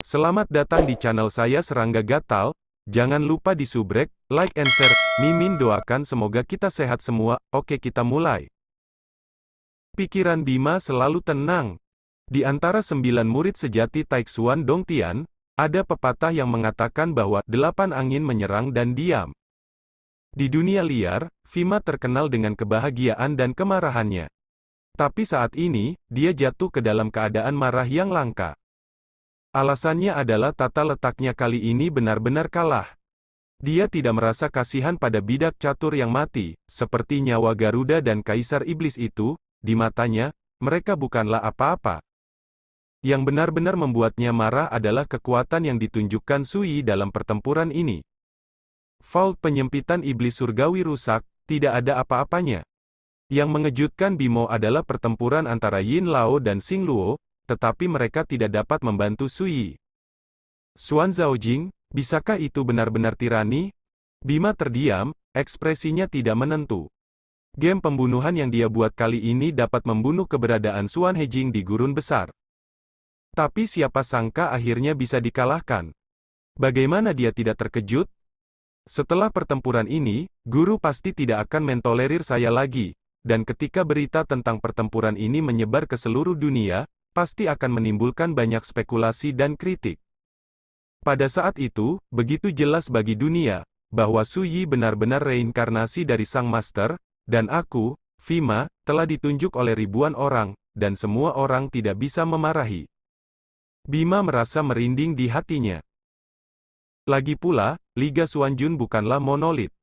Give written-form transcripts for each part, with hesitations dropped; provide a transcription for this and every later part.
Selamat datang di channel saya Serangga Gatal. Jangan lupa di subrek, like and share. Mimin doakan semoga kita sehat semua. Oke, kita mulai. Pikiran Bima selalu tenang. Di antara 9 murid sejati Taixuan Dongtian, ada pepatah yang mengatakan bahwa 8 angin menyerang dan diam. Di dunia liar, Bima terkenal dengan kebahagiaan dan kemarahannya. Tapi saat ini, dia jatuh ke dalam keadaan marah yang langka. Alasannya adalah tata letaknya kali ini benar-benar kalah. Dia tidak merasa kasihan pada bidak catur yang mati, seperti nyawa Garuda dan Kaisar Iblis itu. Di matanya, mereka bukanlah apa-apa. Yang benar-benar membuatnya marah adalah kekuatan yang ditunjukkan Sui dalam pertempuran ini. Vault penyempitan iblis surgawi rusak, tidak ada apa-apanya. Yang mengejutkan Bimo adalah pertempuran antara Yin Lao dan Xing Luo, tetapi mereka tidak dapat membantu Sui. Xuan Zaojing, bisakah itu benar-benar tirani? Bima terdiam, ekspresinya tidak menentu. Game pembunuhan yang dia buat kali ini dapat membunuh keberadaan Xuan Hejing di gurun besar. Tapi siapa sangka akhirnya bisa dikalahkan. Bagaimana dia tidak terkejut? Setelah pertempuran ini, guru pasti tidak akan mentolerir saya lagi, dan ketika berita tentang pertempuran ini menyebar ke seluruh dunia, pasti akan menimbulkan banyak spekulasi dan kritik. Pada saat itu, begitu jelas bagi dunia, bahwa Su Yi benar-benar reinkarnasi dari Sang Master, dan aku, Bima, telah ditunjuk oleh ribuan orang, dan semua orang tidak bisa memarahi. Bima merasa merinding di hatinya. Lagi pula, Liga Xuanjun bukanlah monolit.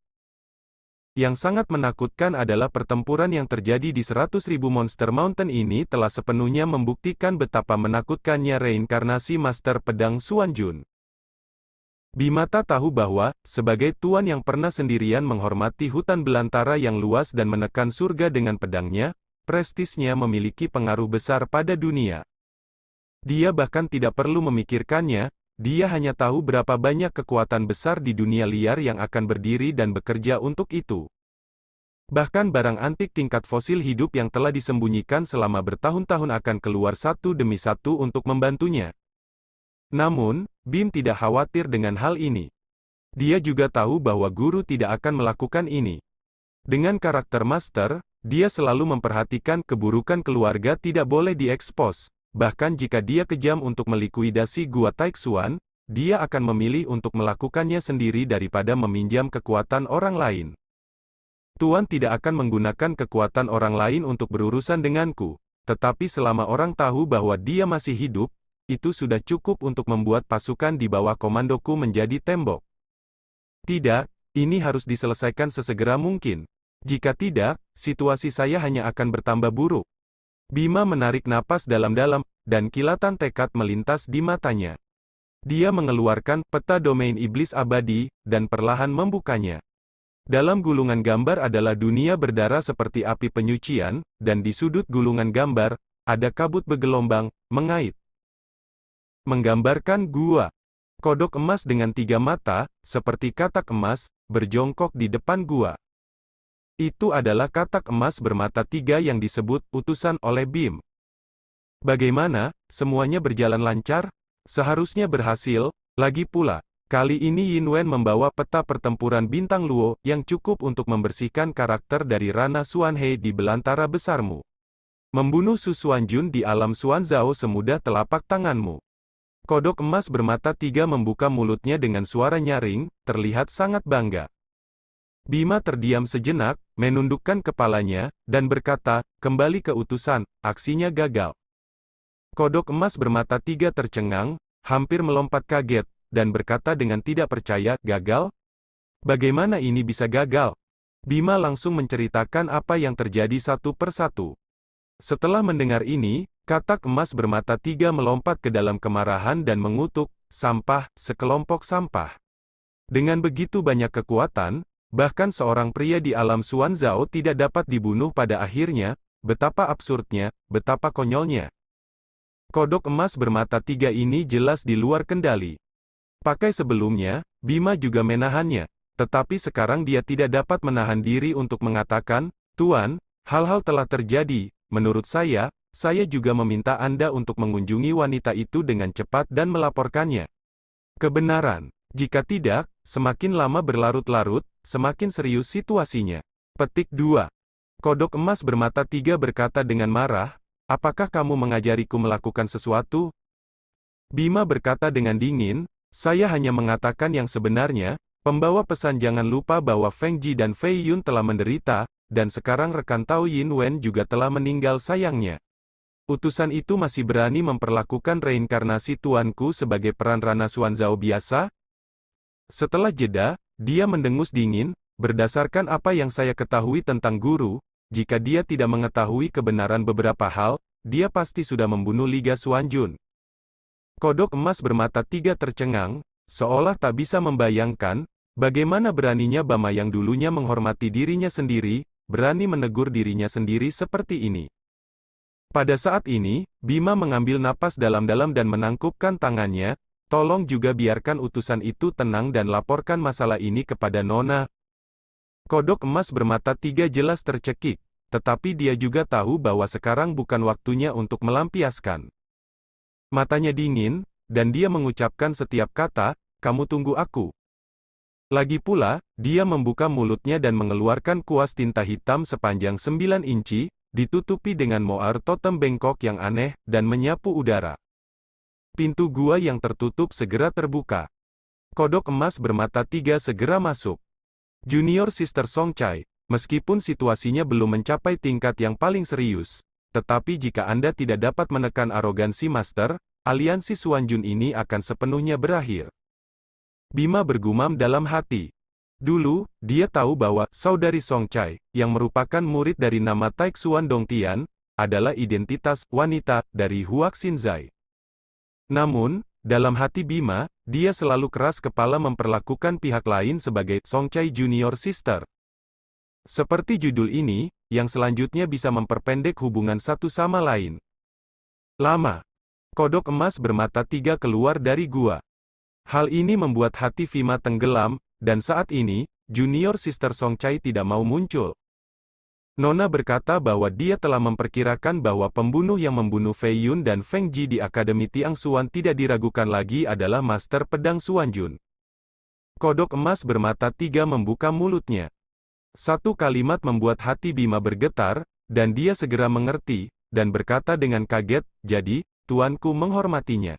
Yang sangat menakutkan adalah pertempuran yang terjadi di 100.000 Monster Mountain ini telah sepenuhnya membuktikan betapa menakutkannya reinkarnasi Master Pedang Xuanjun. Bimata tahu bahwa, sebagai tuan yang pernah sendirian menghormati hutan belantara yang luas dan menekan surga dengan pedangnya, prestisnya memiliki pengaruh besar pada dunia. Dia bahkan tidak perlu memikirkannya. Dia hanya tahu berapa banyak kekuatan besar di dunia liar yang akan berdiri dan bekerja untuk itu. Bahkan barang antik tingkat fosil hidup yang telah disembunyikan selama bertahun-tahun akan keluar satu demi satu untuk membantunya. Namun, Bim tidak khawatir dengan hal ini. Dia juga tahu bahwa guru tidak akan melakukan ini. Dengan karakter master, dia selalu memperhatikan keburukan keluarga tidak boleh diekspos. Bahkan jika dia kejam untuk melikuidasi Gua Taixuan, dia akan memilih untuk melakukannya sendiri daripada meminjam kekuatan orang lain. Tuan tidak akan menggunakan kekuatan orang lain untuk berurusan denganku, tetapi selama orang tahu bahwa dia masih hidup, itu sudah cukup untuk membuat pasukan di bawah komandoku menjadi tembok. Tidak, ini harus diselesaikan sesegera mungkin. Jika tidak, situasi saya hanya akan bertambah buruk. Bima menarik napas dalam-dalam, dan kilatan tekad melintas di matanya. Dia mengeluarkan peta domain iblis abadi, dan perlahan membukanya. Dalam gulungan gambar adalah dunia berdarah seperti api penyucian, dan di sudut gulungan gambar, ada kabut bergelombang, mengait. Menggambarkan gua. Kodok emas dengan 3 mata, seperti katak emas, berjongkok di depan gua. Itu adalah katak emas bermata 3 yang disebut utusan oleh Bim. Bagaimana, semuanya berjalan lancar? Seharusnya berhasil. Lagi pula, kali ini Yin Wen membawa peta pertempuran bintang Luo, yang cukup untuk membersihkan karakter dari Rana Xuanhe di belantara besarmu. Membunuh Su Xuanjun di alam Xuanzhao semudah telapak tanganmu. Kodok emas bermata 3 membuka mulutnya dengan suara nyaring, terlihat sangat bangga. Bima terdiam sejenak, menundukkan kepalanya, dan berkata, kembali ke utusan, aksinya gagal. Kodok emas bermata 3 tercengang, hampir melompat kaget, dan berkata dengan tidak percaya, gagal? Bagaimana ini bisa gagal? Bima langsung menceritakan apa yang terjadi satu persatu. Setelah mendengar ini, katak emas bermata 3 melompat ke dalam kemarahan dan mengutuk, sampah, sekelompok sampah. Dengan begitu banyak kekuatan, bahkan seorang pria di alam Xuanzhao tidak dapat dibunuh pada akhirnya, betapa absurdnya, betapa konyolnya. Kodok emas bermata 3 ini jelas di luar kendali. Pakai sebelumnya, Bima juga menahannya, tetapi sekarang dia tidak dapat menahan diri untuk mengatakan, Tuan, hal-hal telah terjadi, menurut saya juga meminta Anda untuk mengunjungi wanita itu dengan cepat dan melaporkannya. Kebenaran. Jika tidak, semakin lama berlarut-larut, semakin serius situasinya. Petik 2. Kodok emas bermata 3 berkata dengan marah, apakah kamu mengajariku melakukan sesuatu? Bima berkata dengan dingin, saya hanya mengatakan yang sebenarnya, pembawa pesan jangan lupa bahwa Feng Ji dan Fei Yun telah menderita, dan sekarang rekan Tao Yin Wen juga telah meninggal sayangnya. Utusan itu masih berani memperlakukan reinkarnasi tuanku sebagai peran Rana Xuanzao biasa? Setelah jeda, dia mendengus dingin, berdasarkan apa yang saya ketahui tentang guru, jika dia tidak mengetahui kebenaran beberapa hal, dia pasti sudah membunuh Liga Xuanjun. Kodok emas bermata 3 tercengang, seolah tak bisa membayangkan, bagaimana beraninya Bama yang dulunya menghormati dirinya sendiri, berani menegur dirinya sendiri seperti ini. Pada saat ini, Bima mengambil napas dalam-dalam dan menangkupkan tangannya, tolong juga biarkan utusan itu tenang dan laporkan masalah ini kepada Nona. Kodok emas bermata 3 jelas tercekik, tetapi dia juga tahu bahwa sekarang bukan waktunya untuk melampiaskan. Matanya dingin, dan dia mengucapkan setiap kata, kamu tunggu aku. Lagi pula, dia membuka mulutnya dan mengeluarkan kuas tinta hitam sepanjang 9 inci, ditutupi dengan moar totem bengkok yang aneh, dan menyapu udara. Pintu gua yang tertutup segera terbuka. Kodok emas bermata 3 segera masuk. Junior Sister Song Chai, meskipun situasinya belum mencapai tingkat yang paling serius, tetapi jika Anda tidak dapat menekan arogansi Master, aliansi Xuanjun ini akan sepenuhnya berakhir. Bima bergumam dalam hati. Dulu, dia tahu bahwa saudari Song Chai, yang merupakan murid dari nama Taik Xuan Dongtian, adalah identitas wanita dari Huax Xinzai. Namun, dalam hati Bima, dia selalu keras kepala memperlakukan pihak lain sebagai Song Chai Junior Sister. Seperti judul ini, yang selanjutnya bisa memperpendek hubungan satu sama lain. Lama. Kodok emas bermata 3 keluar dari gua. Hal ini membuat hati Bima tenggelam, dan saat ini, Junior Sister Song Chai tidak mau muncul. Nona berkata bahwa dia telah memperkirakan bahwa pembunuh yang membunuh Fei Yun dan Feng Ji di Akademi Tiang Xuan tidak diragukan lagi adalah Master Pedang Xuanjun. Kodok emas bermata 3 membuka mulutnya. Satu kalimat membuat hati Bima bergetar, dan dia segera mengerti, dan berkata dengan kaget, jadi, tuanku menghormatinya.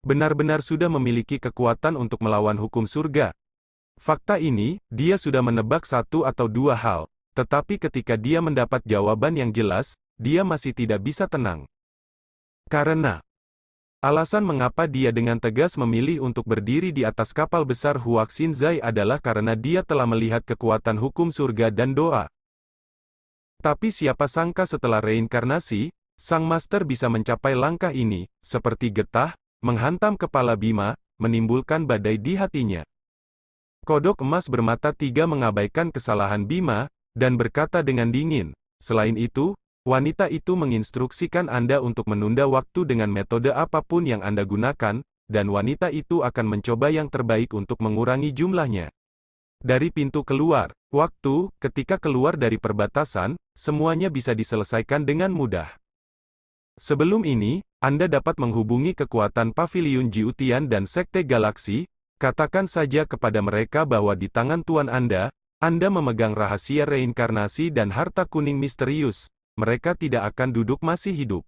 Benar-benar sudah memiliki kekuatan untuk melawan hukum surga. Fakta ini, dia sudah menebak satu atau dua hal. Tetapi ketika dia mendapat jawaban yang jelas, dia masih tidak bisa tenang. Karena alasan mengapa dia dengan tegas memilih untuk berdiri di atas kapal besar Huax Xinzai adalah karena dia telah melihat kekuatan hukum surga dan doa. Tapi siapa sangka setelah reinkarnasi, sang master bisa mencapai langkah ini, seperti getah, menghantam kepala Bima, menimbulkan badai di hatinya. Kodok emas bermata 3 mengabaikan kesalahan Bima, dan berkata dengan dingin, selain itu, wanita itu menginstruksikan Anda untuk menunda waktu dengan metode apapun yang Anda gunakan, dan wanita itu akan mencoba yang terbaik untuk mengurangi jumlahnya. Dari pintu keluar, waktu, ketika keluar dari perbatasan, semuanya bisa diselesaikan dengan mudah. Sebelum ini, Anda dapat menghubungi kekuatan Paviliun Jiutian dan Sekte Galaksi, katakan saja kepada mereka bahwa di tangan Tuan Anda memegang rahasia reinkarnasi dan harta kuning misterius, mereka tidak akan duduk masih hidup.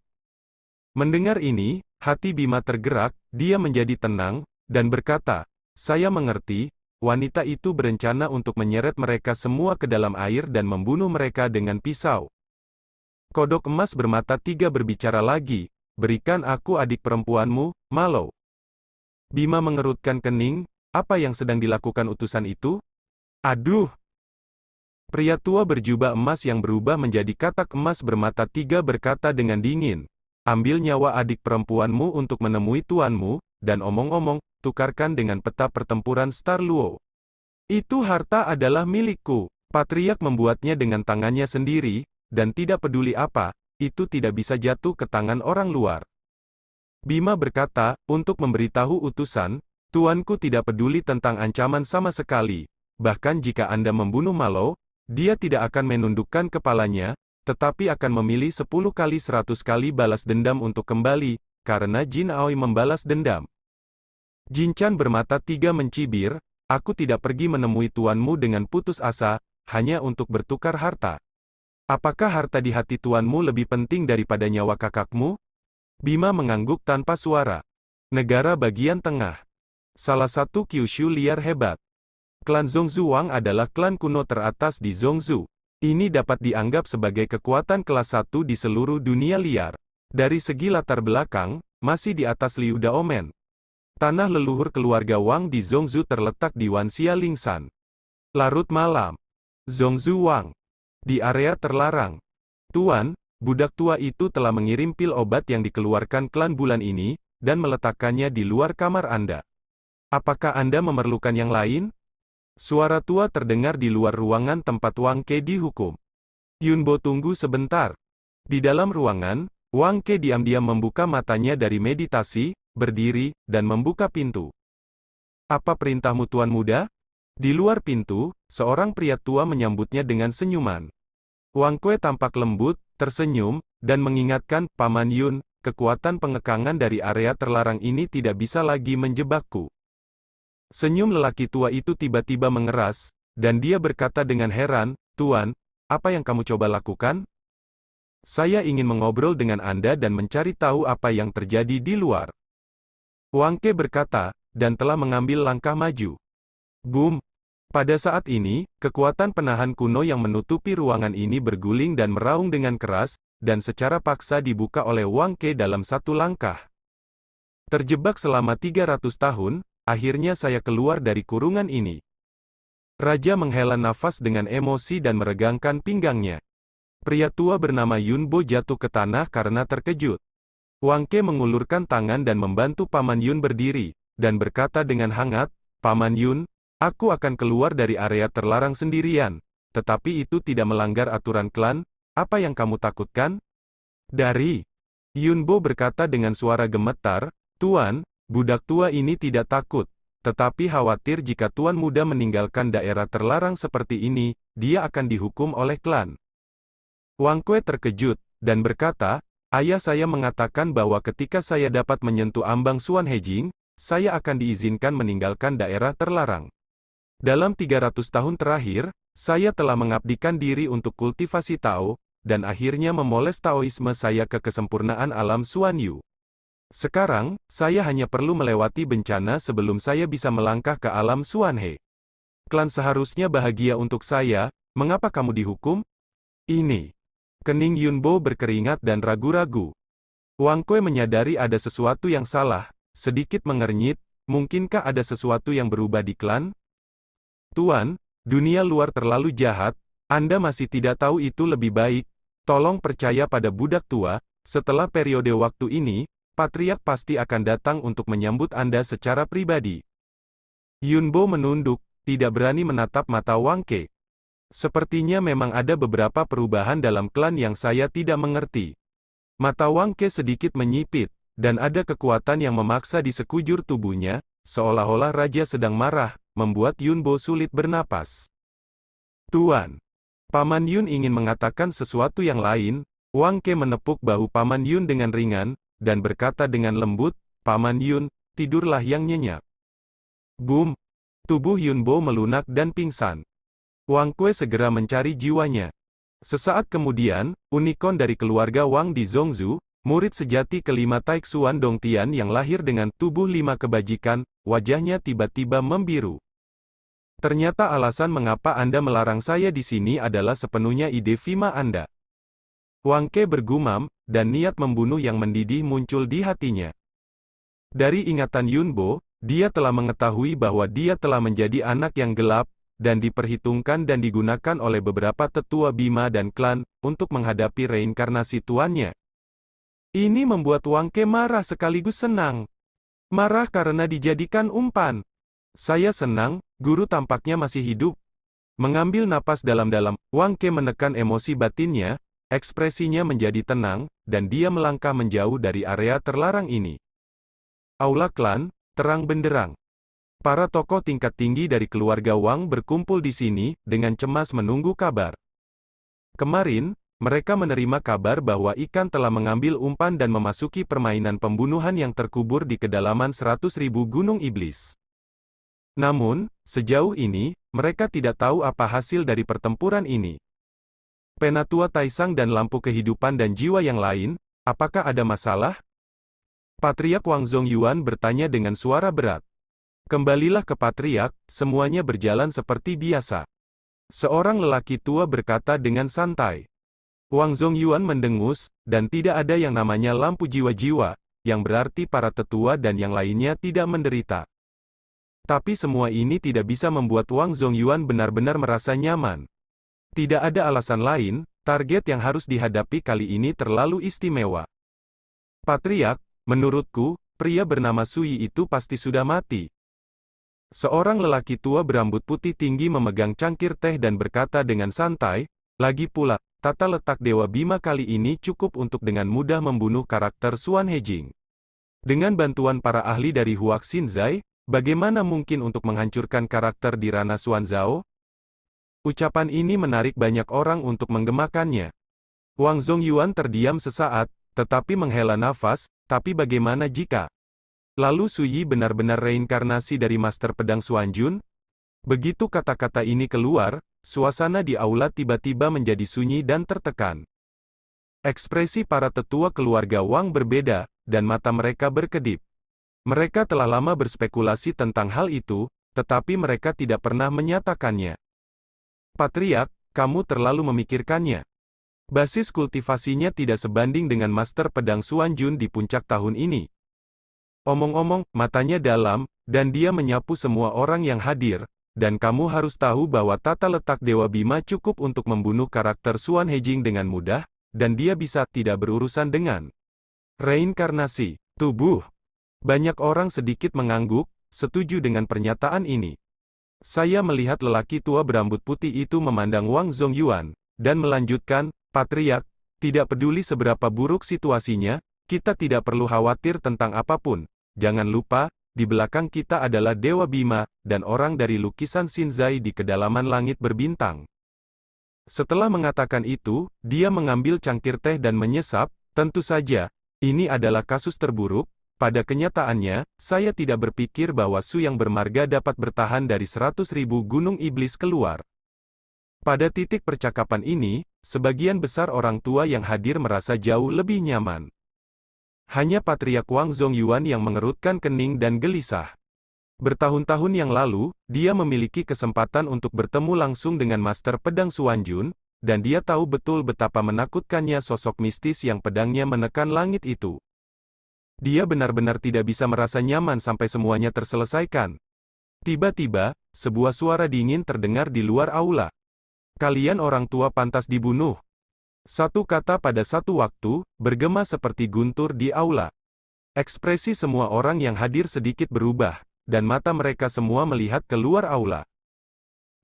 Mendengar ini, hati Bima tergerak, dia menjadi tenang, dan berkata, saya mengerti, wanita itu berencana untuk menyeret mereka semua ke dalam air dan membunuh mereka dengan pisau. Kodok emas bermata 3 berbicara lagi, berikan aku adik perempuanmu, Malo. Bima mengerutkan kening, apa yang sedang dilakukan utusan itu? Aduh! Pria tua berjubah emas yang berubah menjadi katak emas bermata 3 berkata dengan dingin, ambil nyawa adik perempuanmu untuk menemui tuanmu, dan omong-omong, tukarkan dengan peta pertempuran Star Luo. Itu harta adalah milikku. Patriark membuatnya dengan tangannya sendiri, dan tidak peduli apa, itu tidak bisa jatuh ke tangan orang luar. Bima berkata, untuk memberitahu utusan, tuanku tidak peduli tentang ancaman sama sekali, bahkan jika Anda membunuh Malo, dia tidak akan menundukkan kepalanya, tetapi akan memilih 10 kali 100 kali balas dendam untuk kembali, karena Jin Aoi membalas dendam. Jin Chan bermata tiga mencibir, aku tidak pergi menemui tuanmu dengan putus asa, hanya untuk bertukar harta. Apakah harta di hati tuanmu lebih penting daripada nyawa kakakmu? Bima mengangguk tanpa suara. Negara bagian tengah. Salah satu Kyushu liar hebat. Klan Zongzu Wang adalah klan kuno teratas di Zongzu. Ini dapat dianggap sebagai kekuatan kelas 1 di seluruh dunia liar. Dari segi latar belakang, masih di atas Liu Daomen. Tanah leluhur keluarga Wang di Zongzu terletak di Wanxia Lingshan. Larut malam. Zongzu Wang. Di area terlarang. Tuan, budak tua itu telah mengirim pil obat yang dikeluarkan klan bulan ini, dan meletakkannya di luar kamar Anda. Apakah Anda memerlukan yang lain? Suara tua terdengar di luar ruangan tempat Wang Ke dihukum. Yunbo tunggu sebentar. Di dalam ruangan, Wang Ke diam-diam membuka matanya dari meditasi, berdiri, dan membuka pintu. Apa perintahmu Tuan Muda? Di luar pintu, seorang pria tua menyambutnya dengan senyuman. Wang Ke tampak lembut, tersenyum, dan mengingatkan, Paman Yun, kekuatan pengekangan dari area terlarang ini tidak bisa lagi menjebakku. Senyum lelaki tua itu tiba-tiba mengeras, dan dia berkata dengan heran, Tuan, apa yang kamu coba lakukan? Saya ingin mengobrol dengan Anda dan mencari tahu apa yang terjadi di luar. Wang Ke berkata, dan telah mengambil langkah maju. Boom! Pada saat ini, kekuatan penahan kuno yang menutupi ruangan ini berguling dan meraung dengan keras, dan secara paksa dibuka oleh Wang Ke dalam satu langkah. Terjebak selama 300 tahun, akhirnya saya keluar dari kurungan ini. Raja menghela nafas dengan emosi dan meregangkan pinggangnya. Pria tua bernama Yunbo jatuh ke tanah karena terkejut. Wang Ke mengulurkan tangan dan membantu Paman Yun berdiri, dan berkata dengan hangat, Paman Yun, aku akan keluar dari area terlarang sendirian, tetapi itu tidak melanggar aturan klan, apa yang kamu takutkan? Dari Yunbo berkata dengan suara gemetar, Tuan, budak tua ini tidak takut, tetapi khawatir jika Tuan Muda meninggalkan daerah terlarang seperti ini, dia akan dihukum oleh klan. Wang Ke terkejut, dan berkata, ayah saya mengatakan bahwa ketika saya dapat menyentuh ambang Suan Hejing, saya akan diizinkan meninggalkan daerah terlarang. Dalam 300 tahun terakhir, saya telah mengabdikan diri untuk kultivasi Tao, dan akhirnya memoles Taoisme saya ke kesempurnaan alam Suan Yu. Sekarang, saya hanya perlu melewati bencana sebelum saya bisa melangkah ke alam Suan He. Klan seharusnya bahagia untuk saya, mengapa kamu dihukum? Ini. Kening Yunbo berkeringat dan ragu-ragu. Wang Ke menyadari ada sesuatu yang salah, sedikit mengernyit, mungkinkah ada sesuatu yang berubah di klan? Tuan, dunia luar terlalu jahat, Anda masih tidak tahu itu lebih baik, tolong percaya pada budak tua, setelah periode waktu ini, Patriark pasti akan datang untuk menyambut Anda secara pribadi. Yunbo menunduk, tidak berani menatap mata Wang Ke. Sepertinya memang ada beberapa perubahan dalam klan yang saya tidak mengerti. Mata Wang Ke sedikit menyipit, dan ada kekuatan yang memaksa di sekujur tubuhnya, seolah-olah raja sedang marah, membuat Yunbo sulit bernapas. Tuan, Paman Yun ingin mengatakan sesuatu yang lain. Wang Ke menepuk bahu Paman Yun dengan ringan, dan berkata dengan lembut, Paman Yun, tidurlah yang nyenyak. Boom! Tubuh Yunbo melunak dan pingsan. Wang Ke segera mencari jiwanya. Sesaat kemudian, unicorn dari keluarga Wang di Zongzu, murid sejati kelima Taixuan Dongtian yang lahir dengan tubuh 5 kebajikan, wajahnya tiba-tiba membiru. Ternyata alasan mengapa Anda melarang saya di sini adalah sepenuhnya ide Vima Anda. Wang Ke bergumam, dan niat membunuh yang mendidih muncul di hatinya. Dari ingatan Yunbo, dia telah mengetahui bahwa dia telah menjadi anak yang gelap, dan diperhitungkan dan digunakan oleh beberapa tetua Bima dan klan, untuk menghadapi reinkarnasi tuannya. Ini membuat Wang Ke marah sekaligus senang. Marah karena dijadikan umpan. Saya senang, guru tampaknya masih hidup. Mengambil napas dalam-dalam, Wang Ke menekan emosi batinnya, ekspresinya menjadi tenang, dan dia melangkah menjauh dari area terlarang ini. Aula klan, terang benderang. Para tokoh tingkat tinggi dari keluarga Wang berkumpul di sini, dengan cemas menunggu kabar. Kemarin, mereka menerima kabar bahwa ikan telah mengambil umpan dan memasuki permainan pembunuhan yang terkubur di kedalaman 100.000 gunung iblis. Namun, sejauh ini, mereka tidak tahu apa hasil dari pertempuran ini. Penatua Taisang dan lampu kehidupan dan jiwa yang lain, apakah ada masalah? Patriark Wang Zongyuan bertanya dengan suara berat. Kembalilah ke Patriark, semuanya berjalan seperti biasa. Seorang lelaki tua berkata dengan santai. Wang Zongyuan mendengus, dan tidak ada yang namanya lampu jiwa-jiwa, yang berarti para tetua dan yang lainnya tidak menderita. Tapi semua ini tidak bisa membuat Wang Zongyuan benar-benar merasa nyaman. Tidak ada alasan lain, target yang harus dihadapi kali ini terlalu istimewa. Patriark, menurutku, pria bernama Sui itu pasti sudah mati. Seorang lelaki tua berambut putih tinggi memegang cangkir teh dan berkata dengan santai, lagi pula, tata letak Dewa Bima kali ini cukup untuk dengan mudah membunuh karakter Xuan Hejing. Dengan bantuan para ahli dari Huax Xinzai, bagaimana mungkin untuk menghancurkan karakter di ranah Xuan Zhao? Ucapan ini menarik banyak orang untuk menggemakannya. Wang Zongyuan terdiam sesaat, tetapi menghela nafas, tapi bagaimana jika lalu Suyi benar-benar reinkarnasi dari Master Pedang Xuanjun? Begitu kata-kata ini keluar, suasana di aula tiba-tiba menjadi sunyi dan tertekan. Ekspresi para tetua keluarga Wang berbeda, dan mata mereka berkedip. Mereka telah lama berspekulasi tentang hal itu, tetapi mereka tidak pernah menyatakannya. Patriark, kamu terlalu memikirkannya. Basis kultivasinya tidak sebanding dengan Master Pedang Xuanjun di puncak tahun ini. Omong-omong, matanya dalam, dan dia menyapu semua orang yang hadir, dan kamu harus tahu bahwa tata letak Dewa Bima cukup untuk membunuh karakter Xuan Hejing dengan mudah, dan dia bisa tidak berurusan dengan reinkarnasi tubuh. Banyak orang sedikit mengangguk, setuju dengan pernyataan ini. Saya melihat lelaki tua berambut putih itu memandang Wang Zongyuan, dan melanjutkan, Patriark, tidak peduli seberapa buruk situasinya, kita tidak perlu khawatir tentang apapun. Jangan lupa, di belakang kita adalah Dewa Bima, dan orang dari lukisan Xinzai di kedalaman langit berbintang. Setelah mengatakan itu, dia mengambil cangkir teh dan menyesap, tentu saja, ini adalah kasus terburuk. Pada kenyataannya, saya tidak berpikir bahwa Su yang bermarga dapat bertahan dari 100.000 gunung iblis keluar. Pada titik percakapan ini, sebagian besar orang tua yang hadir merasa jauh lebih nyaman. Hanya Patriark Wang Zongyuan yang mengerutkan kening dan gelisah. Bertahun-tahun yang lalu, dia memiliki kesempatan untuk bertemu langsung dengan Master Pedang Xuanjun, dan dia tahu betul betapa menakutkannya sosok mistis yang pedangnya menekan langit itu. Dia benar-benar tidak bisa merasa nyaman sampai semuanya terselesaikan. Tiba-tiba, sebuah suara dingin terdengar di luar aula. Kalian orang tua pantas dibunuh. Satu kata pada satu waktu, bergema seperti guntur di aula. Ekspresi semua orang yang hadir sedikit berubah, dan mata mereka semua melihat keluar aula.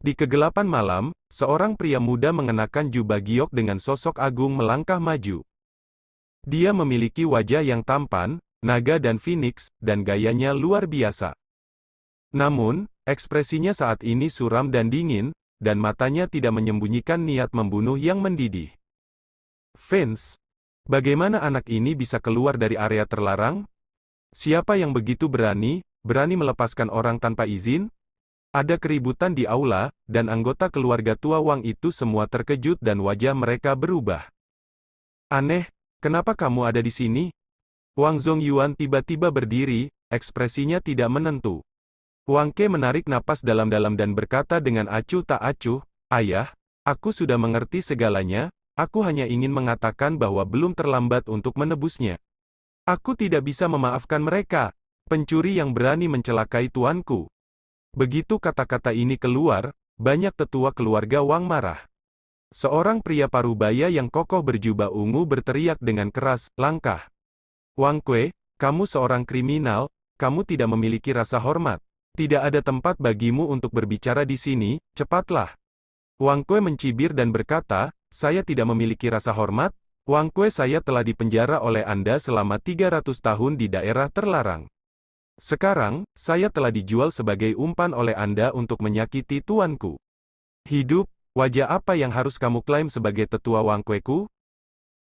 Di kegelapan malam, seorang pria muda mengenakan jubah giok dengan sosok agung melangkah maju. Dia memiliki wajah yang tampan, naga dan phoenix, dan gayanya luar biasa. Namun, ekspresinya saat ini suram dan dingin, dan matanya tidak menyembunyikan niat membunuh yang mendidih. Vince, bagaimana anak ini bisa keluar dari area terlarang? Siapa yang begitu berani melepaskan orang tanpa izin? Ada keributan di aula, dan anggota keluarga tua Wang itu semua terkejut dan wajah mereka berubah. Aneh, kenapa kamu ada di sini? Wang Zongyuan tiba-tiba berdiri, ekspresinya tidak menentu. Wang Ke menarik napas dalam-dalam dan berkata dengan acuh tak acuh, Ayah, aku sudah mengerti segalanya, aku hanya ingin mengatakan bahwa belum terlambat untuk menebusnya. Aku tidak bisa memaafkan mereka, pencuri yang berani mencelakai tuanku. Begitu kata-kata ini keluar, banyak tetua keluarga Wang marah. Seorang pria parubaya yang kokoh berjubah ungu berteriak dengan keras, langkah. Wang Kue, kamu seorang kriminal, kamu tidak memiliki rasa hormat. Tidak ada tempat bagimu untuk berbicara di sini, cepatlah. Wang Kue mencibir dan berkata, saya tidak memiliki rasa hormat, Wang Kue saya telah dipenjara oleh Anda selama 300 tahun di daerah terlarang. Sekarang, saya telah dijual sebagai umpan oleh Anda untuk menyakiti tuanku. Hidup, Wajah apa yang harus kamu klaim sebagai tetua Wang Kueku?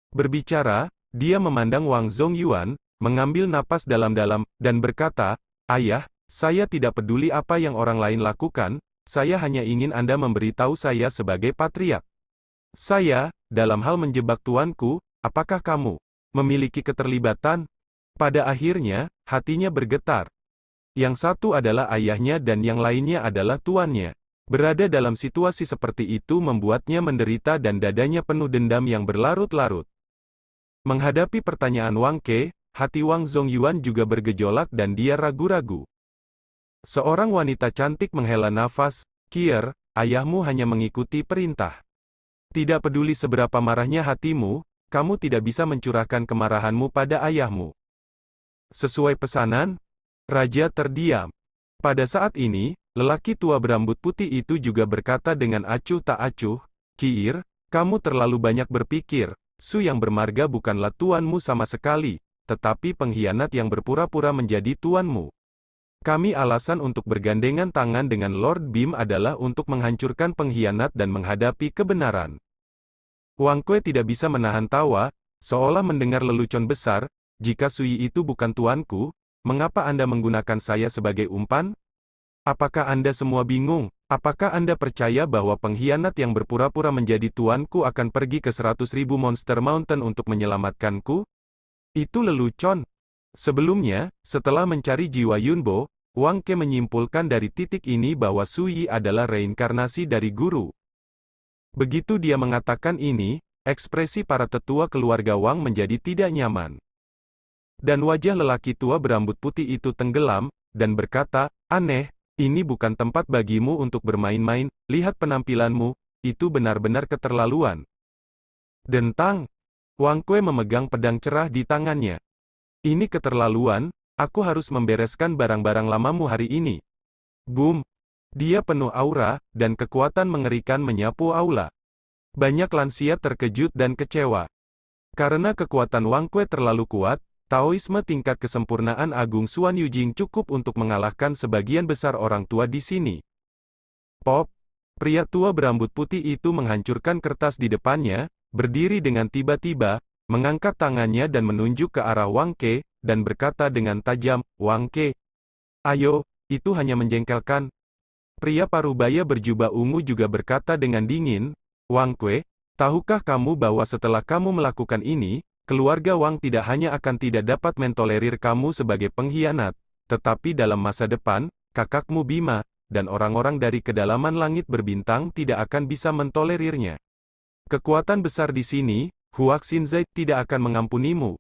Berbicara, dia memandang Wang Zongyuan, mengambil napas dalam-dalam, dan berkata, "Ayah, saya tidak peduli apa yang orang lain lakukan, saya hanya ingin Anda memberitahu saya sebagai patriark. Saya, dalam hal menjebak tuanku, apakah kamu memiliki keterlibatan?" Pada akhirnya, hatinya bergetar. Yang satu adalah ayahnya dan yang lainnya adalah tuannya. Berada dalam situasi seperti itu membuatnya menderita dan dadanya penuh dendam yang berlarut-larut. Menghadapi pertanyaan Wang Ke, hati Wang Zongyuan juga bergejolak dan dia ragu-ragu. Seorang wanita cantik menghela nafas, "Kier, ayahmu hanya mengikuti perintah. Tidak peduli seberapa marahnya hatimu, kamu tidak bisa mencurahkan kemarahanmu pada ayahmu." Sesuai pesanan, raja terdiam. Pada saat ini, lelaki tua berambut putih itu juga berkata dengan acuh tak acuh, "Kiir, kamu terlalu banyak berpikir. Su yang bermarga bukanlah tuanmu sama sekali, tetapi pengkhianat yang berpura-pura menjadi tuanmu. Kami alasan untuk bergandengan tangan dengan Lord Bim adalah untuk menghancurkan pengkhianat dan menghadapi kebenaran." Wang Kue tidak bisa menahan tawa, seolah mendengar lelucon besar, "Jika Sui itu bukan tuanku, mengapa Anda menggunakan saya sebagai umpan? Apakah Anda semua bingung? Apakah Anda percaya bahwa pengkhianat yang berpura-pura menjadi tuanku akan pergi ke 100.000 Monster Mountain untuk menyelamatkanku? Itu lelucon." Sebelumnya, setelah mencari jiwa Yunbo, Wang Ke menyimpulkan dari titik ini bahwa Sui adalah reinkarnasi dari guru. Begitu dia mengatakan ini, ekspresi para tetua keluarga Wang menjadi tidak nyaman. Dan wajah lelaki tua berambut putih itu tenggelam, dan berkata, "Aneh. Ini bukan tempat bagimu untuk bermain-main, lihat penampilanmu, itu benar-benar keterlaluan." Dentang. Wang Kue memegang pedang cerah di tangannya. "Ini keterlaluan, aku harus membereskan barang-barang lamamu hari ini." Boom. Dia penuh aura, dan kekuatan mengerikan menyapu aula. Banyak lansia terkejut dan kecewa. Karena kekuatan Wang Kue terlalu kuat, Taoisme tingkat kesempurnaan Agung Xuan Yujing cukup untuk mengalahkan sebagian besar orang tua di sini. Pop! Pria tua berambut putih itu menghancurkan kertas di depannya, berdiri dengan tiba-tiba, mengangkat tangannya dan menunjuk ke arah Wang Ke, dan berkata dengan tajam, "Wang Ke, ayo, itu hanya menjengkelkan." Pria parubaya berjubah ungu juga berkata dengan dingin, "Wang Kue, tahukah kamu bahwa setelah kamu melakukan ini, keluarga Wang tidak hanya akan tidak dapat mentolerir kamu sebagai pengkhianat, tetapi dalam masa depan, kakakmu Bima, dan orang-orang dari kedalaman langit berbintang tidak akan bisa mentolerirnya. Kekuatan besar di sini, Huax Xinzai tidak akan mengampunimu."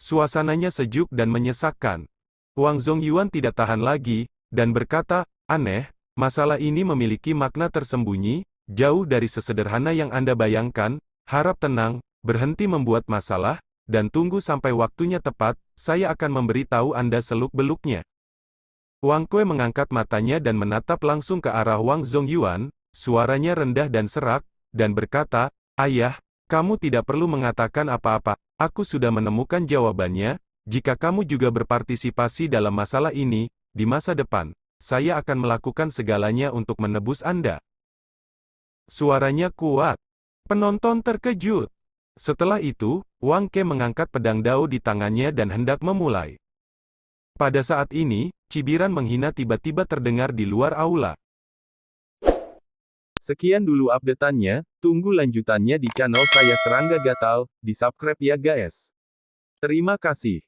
Suasananya sejuk dan menyesakkan. Wang Zongyuan tidak tahan lagi, dan berkata, "Aneh, masalah ini memiliki makna tersembunyi, jauh dari sesederhana yang Anda bayangkan. Harap tenang, berhenti membuat masalah, dan tunggu sampai waktunya tepat, saya akan memberitahu Anda seluk-beluknya." Wang Kue mengangkat matanya dan menatap langsung ke arah Wang Zongyuan, suaranya rendah dan serak, dan berkata, "Ayah, kamu tidak perlu mengatakan apa-apa, aku sudah menemukan jawabannya. Jika kamu juga berpartisipasi dalam masalah ini, di masa depan, saya akan melakukan segalanya untuk menebus Anda." Suaranya kuat. Penonton terkejut. Setelah itu, Wang Ke mengangkat pedang Dao di tangannya dan hendak memulai. Pada saat ini, cibiran menghina tiba-tiba terdengar di luar aula. Sekian dulu update-annya, tunggu lanjutannya di channel saya Serangga Gatal, di subscribe ya guys. Terima kasih.